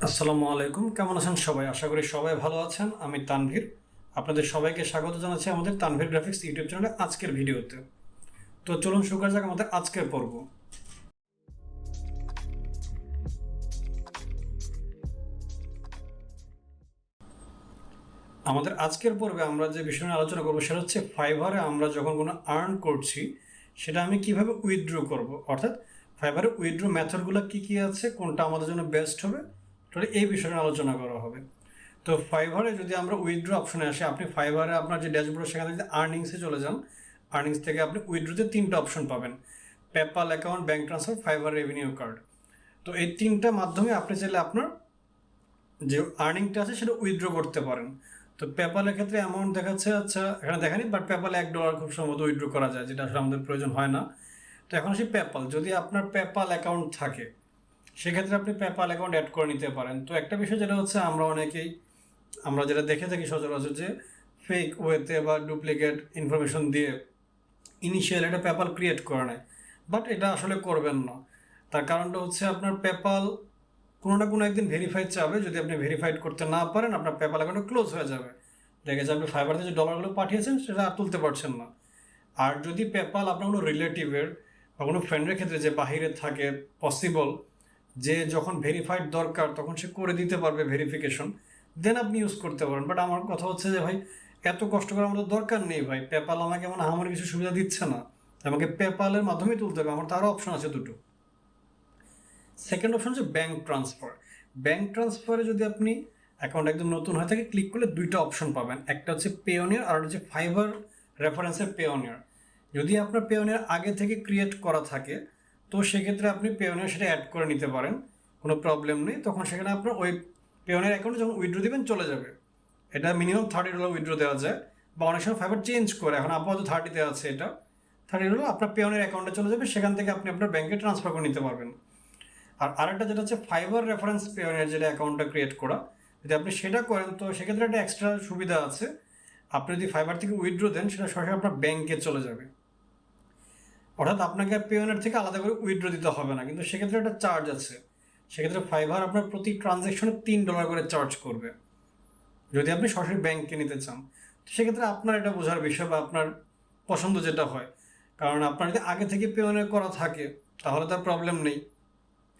আসসালামু আলাইকুম, কেমন আছেন সবাই? আশা করি সবাই ভালো আছেন। আমি তানভীর, আপনাদের সবাইকে স্বাগত জানাচ্ছি আমাদের তানভীর গ্রাফিক্স ইউটিউব চ্যানেলে আজকের ভিডিওতে। তো চলুন শুরু করা যাক আমাদের আজকের পর্ব। আমাদের আজকের পর্বে আমরা যে বিষয় নিয়ে আলোচনা করবো সেটা হচ্ছে ফাইবারে আমরা যখন কোনো আর্ন করছি সেটা আমি কিভাবে উইথড্র করব, অর্থাৎ ফাইবারে উইথড্র মেথডগুলো কী কী আছে, কোনটা আমাদের জন্য বেস্ট হবে, তাহলে এই বিষয়ে নিয়ে আলোচনা করা হবে। তো ফাইবারে যদি আমরা উইথড্র অপশনে আসি, আপনি ফাইবারে আপনার যে ড্যাশবোর্ড সেখানে যদি আর্নিংসে চলে যান, আর্নিংস থেকে আপনি উইথড্রোতে তিনটা অপশন পাবেন: PayPal account, bank transfer, fibre revenue card. তো এই তিনটা মাধ্যমে আপনি চাইলে আপনার যে আর্নিংটা আছে সেটা উইথড্র করতে পারেন। তো পেপ্যালের ক্ষেত্রে অ্যামাউন্ট দেখাচ্ছে, আচ্ছা এখানে দেখানি, বাট পেপ্যালে $1 খুব সম্ভবত উইথড্র করা যায়, যেটা আসলে আমাদের প্রয়োজন হয় না। তো এখন আসি পেপ্যাল। যদি আপনার পেপ্যাল অ্যাকাউন্ট থাকে সেক্ষেত্রে আপনি পেপ্যাল অ্যাকাউন্ট অ্যাড করে নিতে পারেন। তো একটা বিষয় যেটা হচ্ছে, আমরা যেটা দেখে থাকি সচরাচর, যে ফেক ওয়েতে বা ডুপ্লিকেট ইনফরমেশন দিয়ে ইনিশিয়াল একটা পেপ্যাল ক্রিয়েট করে নেয়, বাট এটা আসলে করবেন না। তার কারণটা হচ্ছে আপনার পেপ্যাল কোনো না কোনো একদিন ভেরিফাইড চাবে, যদি আপনি ভেরিফাইড করতে না পারেন আপনার পেপ্যাল অ্যাকাউন্ট ক্লোজ হয়ে যাবে। দেখে যে আপনি ফাইবারতে যে ডলারগুলো পাঠিয়েছেন সেটা আর তুলতে পারছেন না। আর যদি পেপ্যাল আপনার কোনো রিলেটিভের বা কোনো ফ্রেন্ডের ক্ষেত্রে যে বাহিরে থাকে, পসিবল যে যখন ভেরিফাইড দরকার তখন সে করে দিতে পারবে ভেরিফিকেশন, দেন আপনি ইউজ করতে পারেন। বাট আমার কথা হচ্ছে যে ভাই, এত কষ্ট করার আমাদের দরকার নেই ভাই। পেপ্যাল আমাকে এমন আমার কিছু সুবিধা দিচ্ছে না, আমাকে পেপ্যালের মাধ্যমে তুলতে হবে। আমার তো আরও অপশন আছে দুটো। সেকেন্ড অপশন হচ্ছে ব্যাঙ্ক ট্রান্সফার। ব্যাঙ্ক ট্রান্সফারে যদি আপনি অ্যাকাউন্ট একদম নতুন হয়ে থাকে ক্লিক করলে দুইটা অপশন পাবেন, একটা হচ্ছে পেওনিয়ার আর হচ্ছে ফাইবার রেফারেন্সের পেওনিয়ার। যদি আপনার পেওনিয়ার আগে থেকে ক্রিয়েট করা থাকে তো সেক্ষেত্রে আপনি পেওনিয়ার সেটা অ্যাড করে নিতে পারেন, কোনো প্রবলেম নেই। তখন সেখানে আপনার ওই পেওনিয়ার অ্যাকাউন্টে যখন উইথড্র দিবেন চলে যাবে। এটা মিনিমাম $30 উইথড্র দেওয়া যায়, বা অনেক সময় ফাইবার চেঞ্জ করে, এখন আপাতত 30-তে আছে, এটা $30 আপনার পেওনিয়ার অ্যাকাউন্টে চলে যাবে, সেখান থেকে আপনি আপনার ব্যাংকে ট্রান্সফার করে নিতে পারবেন। আর আরেকটা যেটা হচ্ছে ফাইবার রেফারেন্স পেওনিয়ার, যেটা অ্যাকাউন্টটা ক্রিয়েট করা, যদি আপনি সেটা করেন তো সেক্ষেত্রে একটা এক্সট্রা সুবিধা আছে। আপনি যদি ফাইবার থেকে উইথড্র দেন সেটা সরাসরি আপনার ব্যাংকে চলে যাবে, অর্থাৎ আপনাকে পেওনিয়ার থেকে আলাদা করে উইথড্র দিতে হবে না। কিন্তু সেক্ষেত্রে একটা চার্জ আছে, সেক্ষেত্রে ফাইবার আপনার প্রতি ট্রানজ্যাকশনে $3 করে চার্জ করবে যদি আপনি সরাসরি ব্যাংকে নিতে চান। তো সেক্ষেত্রে আপনার এটা বোঝার বিষয়, বা আপনার পছন্দ যেটা হয়। কারণ আপনার যদি আগে থেকে পেওনিয়ার করা থাকে তাহলে তার প্রবলেম নেই,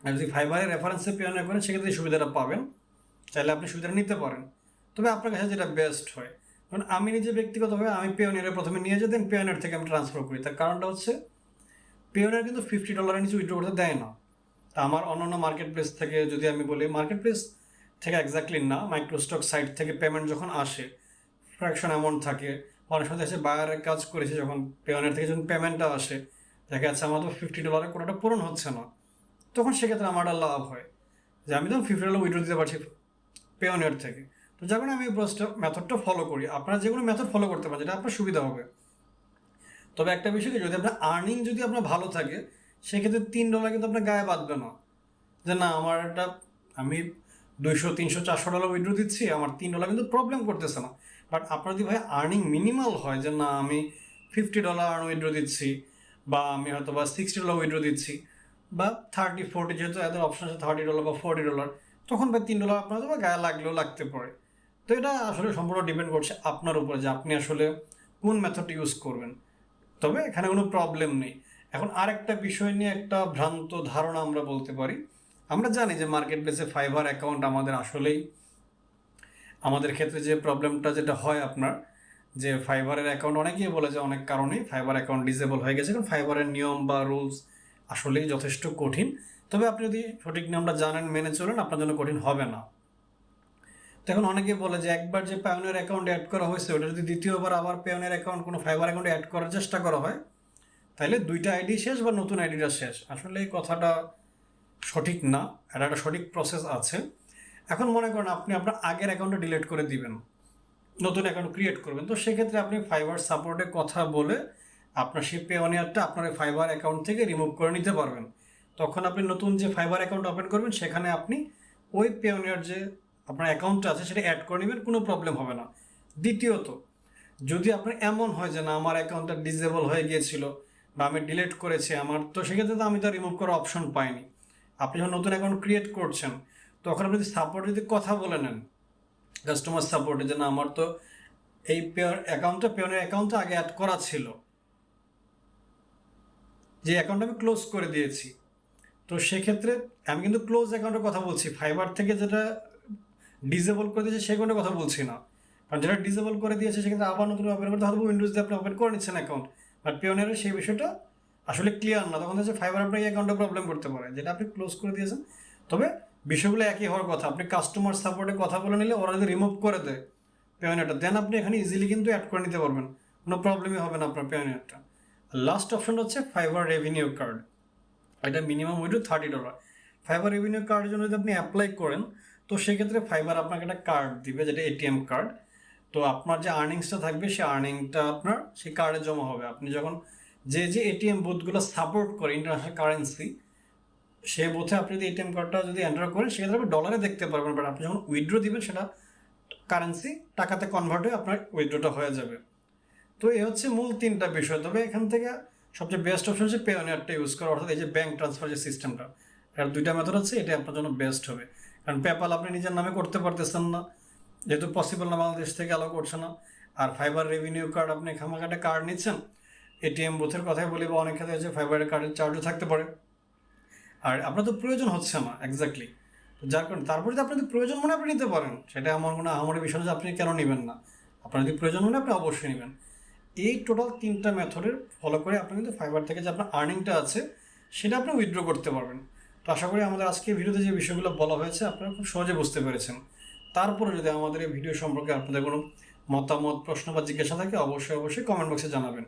আর যদি ফাইবারের রেফারেন্সে পেওনিয়ার করেন সেক্ষেত্রে এই সুবিধাটা পাবেন, চাইলে আপনি সুবিধাটা নিতে পারেন। তবে আপনার কাছে যেটা বেস্ট হয়, কারণ আমি নিজে ব্যক্তিগতভাবে আমি পেওনিয়ারে প্রথমে নিয়ে যাই, দেন পেওনিয়ার থেকে আমি ট্রান্সফার করি। তার কারণটা হচ্ছে পেওনিয়ার কিন্তু $50 নিচে উইথড্র করতে দেয় না। তা আমার অন্যান্য মার্কেট প্লেস থেকে, যদি আমি বলি মার্কেট প্লেস থেকে এক্স্যাক্টলি না, মাইক্রোস্টক সাইট থেকে পেমেন্ট যখন আসে ফ্র্যাকশন অ্যামাউন্ট থাকে, অনেক সময় এসে বায়ারের কাজ করেছে, যখন পেওনিয়ার থেকে যখন পেমেন্টটা আসে দেখা যাচ্ছে আমার তো $50 কোটাটা পূরণ হচ্ছে না, তখন সেক্ষেত্রে আমার একটা লাভ হয় যে আমি তখন $50 উইথড্র দিতে পারছি পেওনিয়ার থেকে। তো যার কারণে আমি এই মেথডটা ফলো করি। আপনারা যে কোনো মেথড ফলো করতে পারেন, যেটা আপনার সুবিধা হবে। তবে একটা বিষয় কি, যদি আপনার আর্নিং যদি আপনার ভালো থাকে সেক্ষেত্রে $3 কিন্তু আপনার গায়ে বাঁধবে না, যে না আমার একটা আমি 200, 300, $400 উইথড্র দিচ্ছি, আমার $3 কিন্তু প্রবলেম করতেছে না। বাট আপনার যদি ভাই আর্নিং মিনিমাল হয়, যে না আমি $50 আর্ন উইথড্র দিচ্ছি, বা আমি হয়তো বা $60 উইথড্র দিচ্ছি, বা 30-40, যেহেতু এদের অপশন আছে $30 বা $40, তখন ভাই $3 আপনার হয়তো বা গায়ে লাগলেও লাগতে পারে। তো এটা আসলে সম্পূর্ণ ডিপেন্ড করছে আপনার উপরে, যে আপনি আসলে কোন মেথড ইউজ করবেন। তবে এখানে কোনো প্রবলেম নেই। এখন আরেকটা বিষয় নিয়ে একটা ভ্রান্ত ধারণা আমরা বলতে পারি। আমরা জানি যে মার্কেট প্লেসে ফাইবার অ্যাকাউন্ট আমাদের আসলেই, আমাদের ক্ষেত্রে যে প্রবলেমটা যেটা হয় আপনার, যে ফাইবারের অ্যাকাউন্ট অনেকেই বলে যে অনেক কারণেই ফাইবার অ্যাকাউন্ট ডিসেবল হয়ে গেছে, কারণ ফাইবারের নিয়ম বা রুলস আসলেই যথেষ্ট কঠিন। তবে আপনি যদি সঠিক নিয়মটা জানেন, মেনে চলেন, আপনার জন্য কঠিন হবে না। তো এখন অনেকে বলে যে একবার যে পায়োনিয়ার অ্যাকাউন্ট অ্যাড করা হয়েছে, ওটা যদি দ্বিতীয়বার আবার পায়োনিয়ার অ্যাকাউন্ট কোনো ফাইবার অ্যাকাউন্টে অ্যাড করার চেষ্টা করা হয় তাহলে দুইটা আইডি শেষ বা নতুন আইডিটা শেষ। আসলে এই কথাটা সঠিক না, এটা একটা সঠিক প্রসেস আছে। এখন মনে করেন আপনি আপনার আগের অ্যাকাউন্টটা ডিলিট করে দিবেন, নতুন অ্যাকাউন্ট ক্রিয়েট করবেন, তো সেক্ষেত্রে আপনি ফাইবার সাপোর্টে কথা বলে আপনার সেই পেওনিয়ারটা আপনার ফাইবার অ্যাকাউন্ট থেকে রিমুভ করে নিতে পারবেন। তখন আপনি নতুন যে ফাইবার অ্যাকাউন্ট ওপেন করবেন সেখানে আপনি ওই পেওনিয়ার যে আপনার অ্যাকাউন্টটা আছে সেটা অ্যাড করে নেবেন, কোনো প্রবলেম হবে না। দ্বিতীয়ত, যদি আপনার এমন হয় যে না আমার অ্যাকাউন্টটা ডিসেবল হয়ে গিয়েছিল বা আমি ডিলিট করেছি আমার, তো সেক্ষেত্রে তো আমি তো রিমুভ করার অপশন পাইনি। আপনি যখন নতুন অ্যাকাউন্ট ক্রিয়েট করছেন তখন আপনি যদি সাপোর্টে যদি কথা বলে নেন কাস্টমার সাপোর্টে, যে না আমার তো এই পেওনের অ্যাকাউন্টটা আগে অ্যাড করা ছিল, যে অ্যাকাউন্ট আমি ক্লোজ করে দিয়েছি, তো সেক্ষেত্রে আমি কিন্তু ক্লোজ অ্যাকাউন্টের কথা বলছি, ফাইবার থেকে যেটা ডিসেবল করে দিয়েছে সেই অ্যাকাউন্টের কথা বলছি না। কারণ যেটা ডিসেবল করে দিয়েছে সেক্ষেত্রে আবার নতুন ওপেন করতে হয়তো উইন্ডোজ দিয়ে আপনি ওপেন করে নিচ্ছেন অ্যাকাউন্ট, বাট পিওনিয়ারের সেই বিষয়টা আসলে ক্লিয়ার না, তখন হচ্ছে ফাইবার আপনার এই অ্যাকাউন্টে প্রবলেম করতে পারে যেটা আপনি ক্লোজ করে দিয়েছেন। তবে বিষয়গুলো একই হওয়ার কথা, আপনি কাস্টমার সাপোর্টে কথা বলে নিলে ওরা যদি রিমুভ করে দেয় পিওনিয়ারটা, দেন আপনি এখানে ইজিলি কিন্তু অ্যাড করে নিতে পারবেন, কোনো প্রবলেমই হবে না আপনার পিওনিয়ারটা। লাস্ট অপশন হচ্ছে ফাইবার রেভিনিউ কার্ড, এটা মিনিমাম উইড্রো $30। ফাইবার রেভিনিউ কার্ডের জন্য যদি আপনি অ্যাপ্লাই করেন তো সেক্ষেত্রে ফাইবার আপনাকে একটা কার্ড দিবে যেটা এটিএম কার্ড। তো আপনার যে আর্নিংসটা থাকবে সেই আর্নিংটা আপনার সেই কার্ডে জমা হবে। আপনি যখন যে এটিএম বুথগুলো সাপোর্ট করে ইন্টারন্যাশনাল কারেন্সি, সেই বুথে আপনি যদি এটিএম কার্ডটা যদি এন্টার করেন সেক্ষেত্রে আপনি ডলারে দেখতে পারবেন, বাট আপনি যখন উইথড্র দিবেন সেটা কারেন্সি টাকাতে কনভার্ট হয়ে আপনার উইথড্রটা হয়ে যাবে। তো এই হচ্ছে মূল তিনটা বিষয়। তবে এখান থেকে সবচেয়ে বেস্ট অপশন হচ্ছে পেওনিয়ারটা ইউজ করা, অর্থাৎ এই যে ব্যাঙ্ক ট্রান্সফার যে সিস্টেমটা, এর দুইটা মেথড আছে, এটা আপনার জন্য বেস্ট হবে। কারণ পেপ্যাল আপনি নিজের নামে করতে পারতেছেন না, যেহেতু পসিবল না, বাংলাদেশ থেকে অ্যালাউ করছে না। আর ফাইবার রেভিনিউ কার্ড আপনি খামাখাটা কার্ড নিচ্ছেন, এটিএম বুথের কথাই বলি, বা অনেক ক্ষেত্রে হচ্ছে ফাইবারের কার্ডের চার্জও থাকতে পারে, আর আপনার তো প্রয়োজন হচ্ছে না এক্স্যাক্টলি। তো যার কারণে তারপরে যদি আপনার যদি প্রয়োজন মনে আপনি নিতে পারেন, সেটা আমার কোনো আহামরি বিষয় না যে আপনি কেন নেবেন না, আপনার যদি প্রয়োজন মনে আপনি অবশ্যই নেবেন। এই টোটাল তিনটা মেথডের ফলো করে আপনি কিন্তু ফাইবার থেকে যে আপনার আর্নিংটা আছে সেটা আপনি উইথড্র করতে পারবেন। তো আশা করি আমাদের আজকে ভিডিওতে যে বিষয়গুলো বলা হয়েছে আপনারা খুব সহজে বুঝতে পেরেছেন। তারপরে যদি আমাদের এই ভিডিও সম্পর্কে আপনাদের কোনো মতামত, প্রশ্ন বা জিজ্ঞাসা থাকে অবশ্যই কমেন্ট বক্সে জানাবেন।